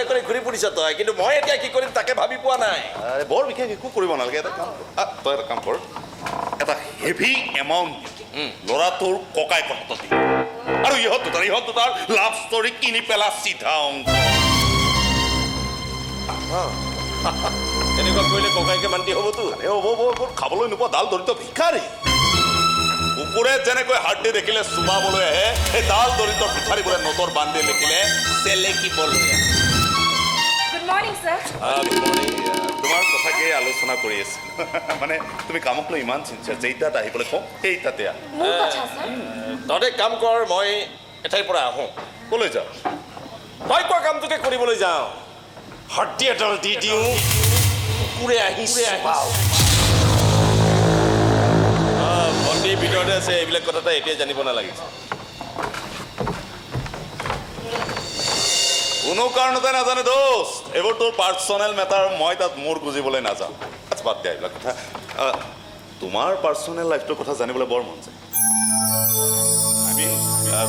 কৰি ঘূৰি ফুৰিছ তই, কিন্তু মই এতিয়া কি কৰিম তাকে ভাবি পোৱা নাই। বৰ বিশেষ একো কৰিব নালাগে। এটা কাম তই এটা কাম কৰ, এটা হেভি এমাউণ্ট ল'ৰাটোৰ ককায়েকৰ হাতত দি, আৰু ইহঁত দুটাৰ লাভ ষ্টৰী কিনি পেলা চিধা অংক। এনেকুৱা কৰিলে ককাইকে মান্তি হ'বতো। হ'ব খাবলৈ নোপোৱা ডাল দৰিদ্ৰ ভিক্ষাৰী। কুকুৰে যেনেকৈ হাৰ্ডি দেখিলে চুবাবলৈ আহে, সেই ডাল দৰিদ্ৰ ভিক্ষাৰীবোৰে নোটৰ বান্ধি লিখিলে চেলেকিবলৈ আহে। Good morning sir. তোমাৰ কথাকেই আলোচনা কৰি আছিলো। মানে তুমি কামক লৈ ইমান চিন্তা, যেইটাত আহিবলৈ কওঁ সেইটাতে আহ। মোৰ কথা ছাৰ। তহঁতে কাম কৰ, মই এঠাইৰ পৰা আহোঁ। ক'লৈ যাওঁ? তই কোৱা কামটোকে কৰিবলৈ যাওঁ। হাৰ্ডি এডাল দি দিওঁ, কুকুৰে আহি চুবাও। ভণ্টিৰ ভিতৰতে আছে, এইবিলাক কথা তই এতিয়া জানিব নালাগিছে। কোনো কাৰণতে নাজানে দোষ, এইবোৰ তোৰ পাৰ্চনেল মেটাৰ, মই তাত মোৰ বুজিবলৈ নাযাওঁ। আচ্ছা বাদ দিয়া এইবিলাক কথা। তোমাৰ পাৰ্চনেল লাইফটোৰ কথা জানিবলৈ বৰ মন যায়।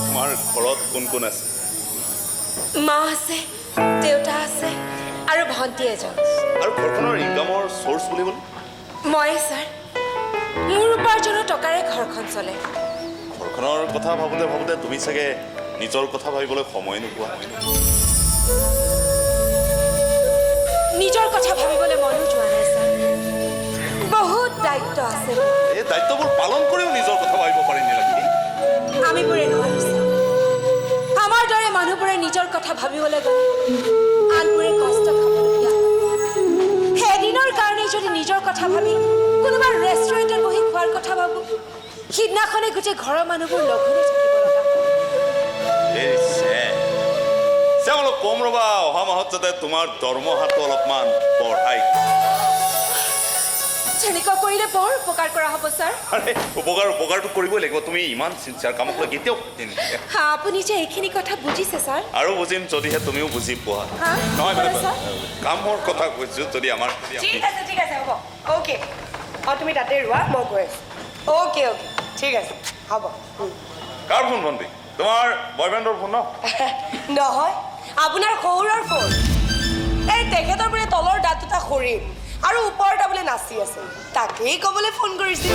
তোমাৰ ঘৰত কোন কোন আছে? মা আছে, দেউতা আছে আৰু ভণ্টি এজন। আৰু ঘৰখনৰ ইনকামৰ চ'ৰ্চ বুলিবলৈ? ময়ে ছাৰ। মোৰ উপাৰ্জনৰ টকাৰে ঘৰখন চলে। ঘৰখনৰ কথা ভাবোতে ভাবোতে তুমি চাগে নিজৰ কথা ভাবিবলৈ সময় নোপোৱা। নিজৰ কথা ভাবিবলৈ মনো যোৱা নাই ছাৰ। বহুত দায়িত্ব আছে। এই দায়িত্ববোৰ পালন কৰিও নিজৰ কথা ভাবিব পাৰি নেকি? আমিবোৰে নোৱাৰো ছাৰ। আমাৰ দৰে মানুহবোৰে নিজৰ কথা ভাবিবলৈ গ'লে আনবোৰে কষ্ট খাবলগীয়া হয়। সেইদিনৰ কাৰণে যদি নিজৰ কথা ভাবি কোনোবা ৰেষ্টুৰেণ্টত বহি খোৱাৰ কথা ভাবোঁ, সিদিনাখনে গোটেই ঘৰৰ মানুহবোৰ লঘোণে থাকিব লগা হয়। অলপ কম ৰবা, অহা মাহত যাতে তোমাৰ দৰমহাটো অলপমান বঢ়াই। তেনেকুৱা কৰিলে বৰ উপকাৰ কৰা হ'ব ছাৰ। আৰে উপকাৰটো কৰিবই লাগিব। তুমি ইমান চিন্তাৰ কামক লৈ কেতিয়াও আপুনি যে এইখিনি কথা বুজিছে ছাৰ। আৰু বুজিম যদিহে তুমিও বুজি পোৱা। নহয় মানে কামৰ কথা কৈছো, যদি আমাৰ ঠিক আছে হ'ব। অ'কে, তুমি তাতে ৰোৱা, মই গৈ আছোঁ। অ'কে ঠিক আছে হ'ব। কাৰ ফোন ভণ্টি? তোমাৰ বয়ফ্ৰেণ্ডৰ ফোন ন? নহয়, আপোনাৰ শহুৰৰ ফোন। এই তেখেতৰ বোলে তলৰ দাঁত দুটা সৰিল আৰু ওপৰটা বোলে নাচি আছে, তাকেই ক'বলৈ ফোন কৰিছিল।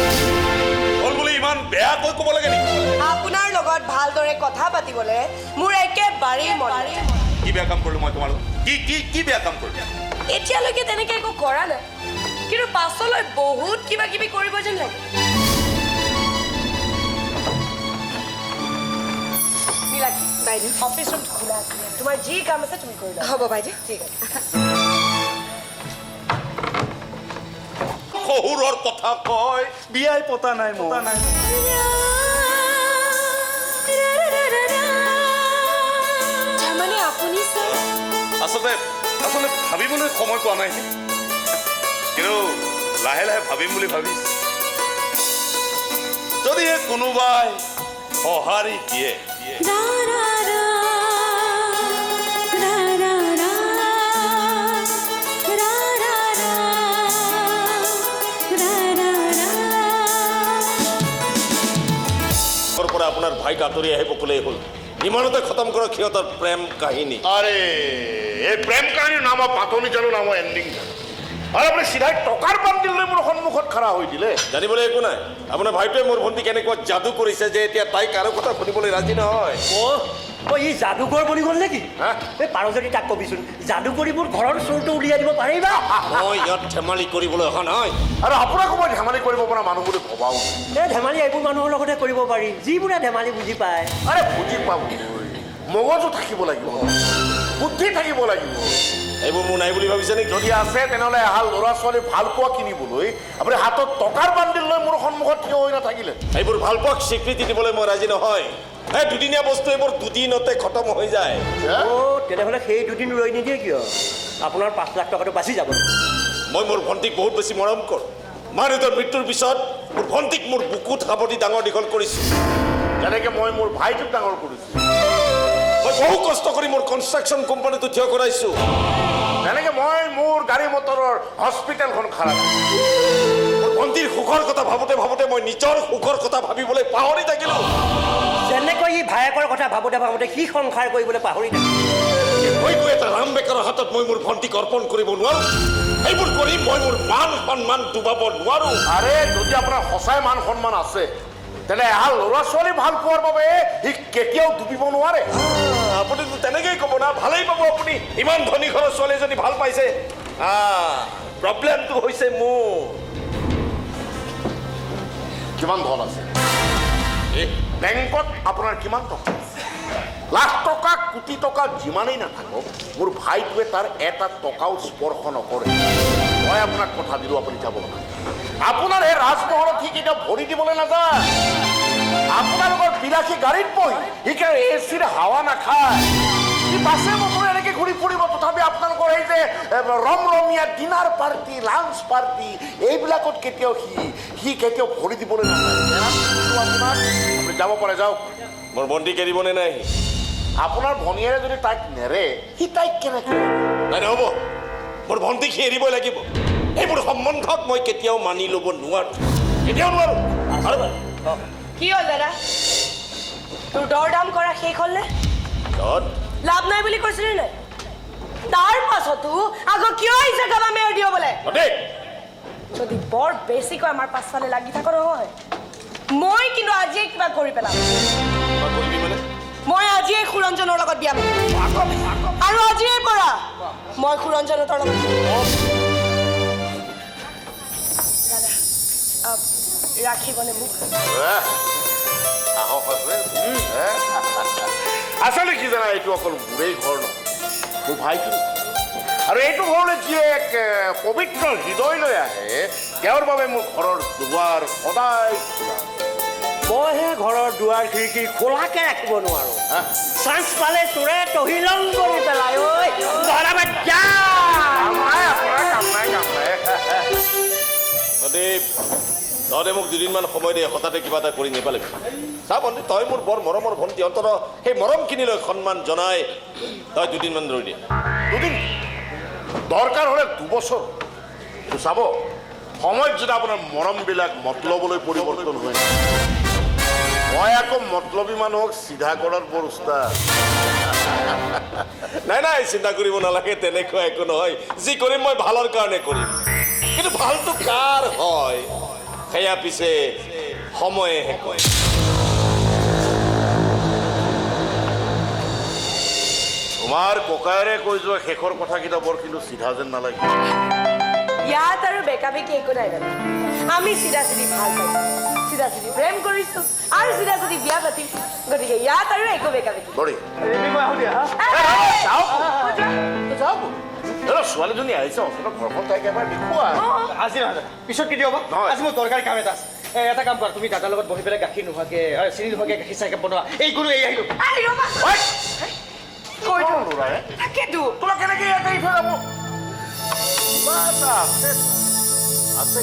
হ'ল বুলি ইমান বেয়াকৈ ক'ব লাগে নেকি? আপোনাৰ লগত ভালদৰে কথা পাতিবলৈ মোৰ একেবাৰেই মন নাই। কি বেয়া কাম কৰিলো মই তোমাৰ লগত? কি বেয়া কাম কৰিলো? এতিয়ালৈকে তেনেকৈ একো কৰা নাই, কিন্তু পাছলৈ বহুত কিবা কিবি কৰিব যেন লাগে। বাইদেউ, অফিচ ৰুম খোলা আছে, তোমাৰ যি কাম আছে তুমি কৰি লোৱা। হ'ব বাইদেউ। ঠিক আছে। শহুৰৰ কথা কয়, বিয়াই পতা নাই মোৰ। মানে আপুনি ছাৰ আচলতে ভাবিবলৈ সময় পোৱা নাই, কিন্তু লাহে লাহে ভাবিম বুলি ভাবিছো। যদিহে কোনোবাই সঁহাৰি দিয়ে পৰা আপোনাৰ ভাইক আঁতৰি আহিব ক'লেই হ'ল। ইমানতে খতম কৰক সিহঁতৰ প্ৰেম কাহিনী। আৰে এই প্ৰেম কাহিনীৰ নাম পাতনি জানো, নাম এণ্ডিং জানো। আৰু আপুনি চিধাই টকাৰ বান্দিল লৈ মোৰ সন্মুখত খাৰা হৈ দিলে। জানিবলৈ একো নাই। আপোনাৰ ভাইটোৱে মোৰ ভণ্টি কেনেকুৱা যাদু কৰিছে যে এতিয়া তাইক কাৰো কথা শুনিবলৈ ৰাজি নহয়। ই যাদুকৰ বনি গ'ল নেকি? এই পাৰ যদি তাক কবিচোন, যাদু কৰি মোৰ ঘৰৰ চোৰটো উলিয়াই দিব পাৰিবা? মই ইয়াত ধেমালি কৰিবলৈ অহা নাই। আৰু আপোনাকো মই ধেমালি কৰিব পৰা মানুহ বুলি ভবাও। এই ধেমালি এইবোৰ মানুহৰ লগতে কৰিব পাৰি, যিবোৰে ধেমালি বুজি পায়। আৰে বুজি পাব, মগজু থাকিব লাগিব, বুদ্ধি থাকিব লাগিব। এইবোৰ মোৰ নাই বুলি ভাবিছে নেকি? যদি আছে তেনেহ'লে এহাল ল'ৰা ছোৱালী ভাল পোৱা কিনিবলৈ আপুনি হাতত টকাৰ বান্দিল লৈ মোৰ সন্মুখত থিয় হৈ নাথাকিলে। এইবোৰ ভাল পোৱাক স্বীকৃতি দিবলৈ মই ৰাজি নহয়। এই দুদিনীয়া বস্তু এইবোৰ দুদিনতে খতম হৈ যায়। তেনেহ'লে সেই দুদিন ৰৈ নিদিয়ে কিয়? আপোনাৰ 5 লাখ টকাটো বাচি যাব। মই মোৰ ভণ্টিক বহুত বেছি মৰম কৰোঁ। মা দেউতাৰ মৃত্যুৰ পিছত মোৰ ভণ্টিক মোৰ বুকুত সাৱটি ডাঙৰ দীঘল কৰিছোঁ। যেনেকৈ মই মোৰ ভাইটোক ডাঙৰ কৰিছোঁ। মই বহু কষ্ট কৰি মোৰ কনষ্ট্ৰাকশ্যন কোম্পানীটো থিয় কৰাইছোঁ। যেনেকৈ মই মোৰ গাড়ী মটৰৰ হস্পিটেলখন খাৰা মোৰ ভণ্টিৰ সুখৰ কথা ভাবোঁতে ভাবোঁতে মই নিজৰ সুখৰ কথা ভাবিবলৈ পাহৰি থাকিলোঁ। যেনেকৈ ই ভায়েকৰ কথা ভাবোঁতে ভাবোঁতে সি সংসাৰ কৰিবলৈ পাহৰি থাকিল। মই গৈ এটা ৰাম বেকাৰৰ হাতত মই মোৰ ভণ্টিক অৰ্পণ কৰিব নোৱাৰো এইবোৰ কৰি মই মোৰ মান সন্মান ডুবাব নোৱাৰো আৰে যদি আপোনাৰ সঁচাই মান সন্মান আছে তেনে এহাল ল'ৰা ছোৱালী ভাল পোৱাৰ বাবে সি কেতিয়াও ডুবিব নোৱাৰে আপুনিতো তেনেকেই ক'ব না ভালেই পাব আপুনি ইমান ধনী ঘৰৰ ছোৱালী এজনী ভাল পাইছে প্ৰব্লেমটো হৈছে মোৰ কিমান ধন আছে বেংকত আপোনাৰ কিমান টকা লাখ টকা কোটি টকা যিমানেই নাথাকক মোৰ ভাইটোৱে তাৰ এটা টকাও স্পৰ্শ নকৰে মই আপোনাক কথা দিলোঁ আপুনি যাব নালাগে আপোনাৰ এই ৰাজমহলত সি কেতিয়াও ভৰি দিবলৈ নাযায় আপোনালোকৰ বিলাসী গাড়ীত বহি সি এচিৰ হাৱা নাখায় সি বাছে মটৰে এনেকৈ ঘূৰি ফুৰিব তথাপি আপোনালোকৰ এই যে ৰমৰমীয়া ডিনাৰ পাৰ্টি লাঞ্চ পাৰ্টি এইবিলাকত কেতিয়াও সি কেতিয়াও ভৰি দিবলৈ নাযায় আপোনাক আপুনি যাব পাৰে যাওক মোৰ ভণ্টিক এৰিবনে নাই আপোনাৰ ভনীয়েৰে যদি তাইক নেৰে সি তাইক কেনেকৈ নাই নহ'ব মোৰ ভণ্টিক সি এৰিবই লাগিব এইবোৰ সম্বন্ধক মই কেতিয়াও মানি ল'ব নোৱাৰো কেতিয়াও নোৱাৰো কি হ'ল দাদা তোৰ দৰ দাম কৰা শেষ হ'লনে লাভ নাই বুলি কৈছিলি নাই তাৰ পাছতো আকৌ কিয় আহিছে কাবা মেয়ৰ দিয় বোলে যদি বৰ বেছিকৈ আমাৰ পাছফালে লাগি থাক নহয় মই কিন্তু আজিয়ে কিবা কৰি পেলাম মই আজিয়ে সুৰঞ্জনৰ লগত বিয়া পাতিম আৰু আজিৰে পৰা মই সুৰঞ্জনৰ লগত ৰাখিবনে মোক আচলতে কি জানা এইটো অকল মোৰেই ঘৰ নহয় মোৰ ভাইটো আৰু এইটো ঘৰলৈ যিয়ে এক পবিত্ৰ হৃদয় লৈ আহে তেওঁৰ বাবে মোৰ ঘৰৰ দুৱাৰ সদায় খোলা মইহে ঘৰৰ দুৱাৰ খিৰিকী খোলাকে ৰাখিব নোৱাৰো চান্স পালে তোৰে তহিলং কৰি পেলাই ঐ তহঁতে মোক দুদিনমান সময় দে হঠাতে কিবা এটা কৰি নেপালিবি চা ভণ্টি তই মোৰ বৰ মৰমৰ ভণ্টি অন্তত সেই মৰমখিনি লৈ সন্মান জনাই তই দুদিনমান ৰৈ দিয়ে দুদিন দৰকাৰ হ'লে 2 বছৰ চাব সময়ত যদি আপোনাৰ মৰমবিলাক মতলবলৈ পৰিৱৰ্তন হয় মই আকৌ মতলবী মানুহক চিধা কৰাৰ বৰ উস্তাদ নাই চিন্তা কৰিব নালাগে তেনেকুৱা একো নহয় যি কৰিম মই ভালৰ কাৰণে কৰিম কিন্তু ভালটো কাৰ হয় সেয়া পিছে সময়েহে কয় তোমাৰ ককায়েৰে কৈ যোৱা শেষৰ কথাকেইটা বৰ কিন্তু চিধা যেন নালাগে ইয়াত আৰু বেকাবেকি একো নাই দাদা আমি চিধা চিধি ভাল পাইছোঁ চিধা চিধি প্ৰেম কৰিছোঁ আৰু চিধা চিধি বিয়া পাতিম গতিকে ইয়াত আৰু একো বেকাবেকি দৰি ছোৱালীজনী আহিছে অন্তত ঘৰখন তাইক এবাৰ দেখুওৱা আজি নহয় পিছত কেতিয়া হ'ব আজি মোৰ দৰকাৰী কাম এটা আছে এটা কাম কৰা তুমি দাদাৰ লগত বহি পেলাই গাখীৰ নোহোৱাকৈ চিনি নোহোৱাকৈ গাখীৰ চাহ একাপ বনোৱা এই গৰু এই আহিলোঁ তাকেতো তোমাক কেনেকৈ ইয়াতে এৰি থৈ যাব কিবা এটা আছে